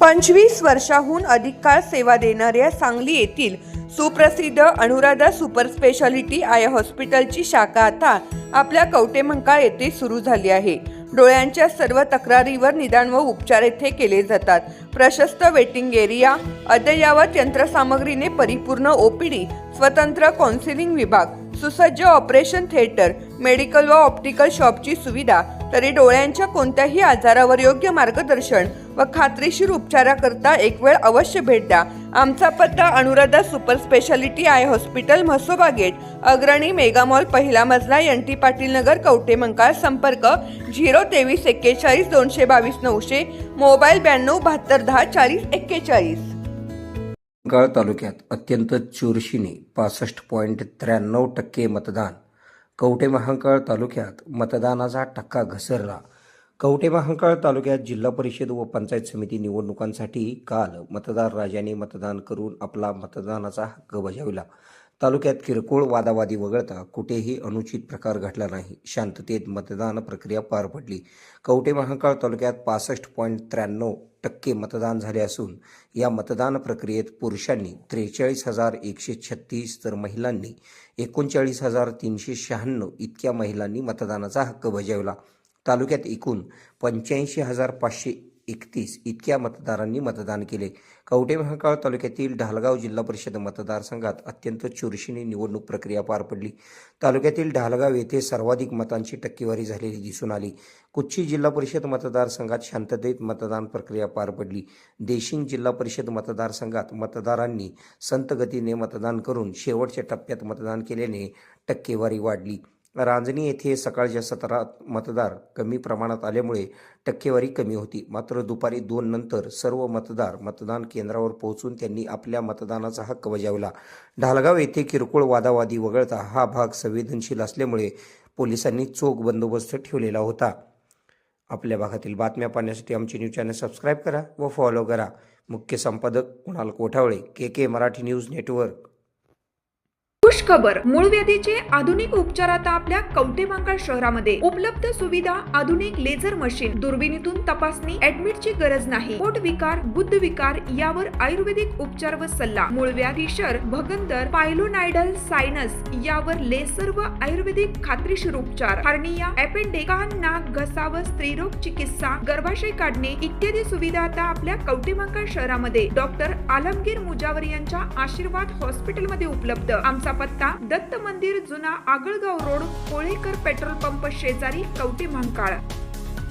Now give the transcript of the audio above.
25 वर्षाहून अधिक काळ सेवा देणाऱ्या सांगली येथील सुप्रसिद्ध अनुराधा सुपर स्पेशालिटी आय हॉस्पिटलची शाखा आता आपल्या कवटेमंकाळ येथे सुरू झाली आहे. डोळ्यांच्या सर्व तक्रारीवर निदान व उपचार येथे केले जातात. प्रशस्त वेटिंग एरिया, अद्ययावत यंत्रसामग्रीने परिपूर्ण ओपीडी, स्वतंत्र काउन्सिलिंग विभाग, सुसज्ज ऑपरेशन थिएटर, मेडिकल व ऑप्टिकल शॉपची सुविधा, तरी डोळ्यांच्या कोणत्याही आजारावर योग्य मार्गदर्शन व खात्रीशीर उपचाराकरता एक वेळ अवश्य भेट द्या. आमचा पत्ता Anuradha super speciality eye hospital, Mhasoba gate, Agrani mega mall, पहिला मजला, NT पाटील नगर, कवटेमंकाळ. संपर्क 023 41 222 900, मोबाईल 92 72 10 40 41. कवटेमंकाळ तालुक्यात अत्यंत चुरशीने 65.93% मतदान. कवटेमंकाळ तालुक्यात मतदानाचा टक्का घसरला. कवटेमंकाळ तालुक्यात जिल्हा परिषद व पंचायत समिती निवडणुकांसाठी काल मतदार राजाने मतदान करून आपला मतदानाचा हक्क बजावला. तालुक्यात किरकोळ वादावादी वगळता कुठेही अनुचित प्रकार घडला नाही. शांततेत मतदान प्रक्रिया पार पडली. कवटेमंकाळ तालुक्यात 65.93% मतदान झाले असून या मतदान प्रक्रियेत पुरुषांनी 43,136 तर महिलांनी 39,396 इतक्या महिलांनी मतदानाचा हक्क बजावला. तालुक्यात एकूण 85,531 इतक्या मतदारांनी मतदान केले. कवटेमंकाळ तालुक्यातील ढालगाव जिल्हा परिषद मतदारसंघात अत्यंत चुरशीने निवडणूक प्रक्रिया पार पडली. तालुक्यातील ढालगाव येथे सर्वाधिक मतांची टक्केवारी झालेली दिसून आली. कुच्ची जिल्हा परिषद मतदारसंघात शांततेत मतदान प्रक्रिया पार पडली. देशिंग जिल्हा परिषद मतदारसंघात मतदारांनी संत गतीने मतदान करून शेवटच्या टप्प्यात मतदान केल्याने टक्केवारी वाढली. रांजणी येथे सकाळच्या सत्रात मतदार कमी प्रमाणात आल्यामुळे टक्केवारी कमी होती. मात्र दुपारी 2 नंतर सर्व मतदार मतदान केंद्रावर पोहोचून त्यांनी आपल्या मतदानाचा हक्क बजावला. ढालगाव येथे किरकोळ वादावादी वगळता हा भाग संवेदनशील असल्यामुळे पोलिसांनी चोख बंदोबस्त ठेवलेला होता. आपल्या भागातील बातम्या पाहण्यासाठी आमचे न्यूज चॅनल सबस्क्राईब करा व फॉलो करा. मुख्य संपादक Kunal Kothawale, KK Marathi news network. खुश खबर, मूळव्याधीचे आधुनिक उपचार आता आपल्या कवटेमंकाळ शहरामध्ये उपलब्ध. सुविधा: आधुनिक लेझर मशीन, दुर्बिणीतून तपासणी, ऍडमिटची गरज नाही. पोट विकार, गुद्ध विकार यावर आयुर्वेदिक उपचार व सल्ला. मूळव्याधी, शर, भगंदर, पायलोनायडल, सायनस यावर लेसर व आयुर्वेदिक खात्रीशीर उपचार. हार्निया, अपेंडिक्स, कान, नाक, घसा व स्त्रीरोग चिकित्सा, गर्भाशय काढणे इत्यादी सुविधा आता आपल्या कवटेमंकाळ शहरामध्ये डॉक्टर आलमगीर मुजावर यांच्या आशीर्वाद हॉस्पिटलमध्ये उपलब्ध. आमचा पत्ता: दत्त मंदिर, जुना Agalgaon road, Kolekar petrol pump शेजारी, कवटेमंकाळ.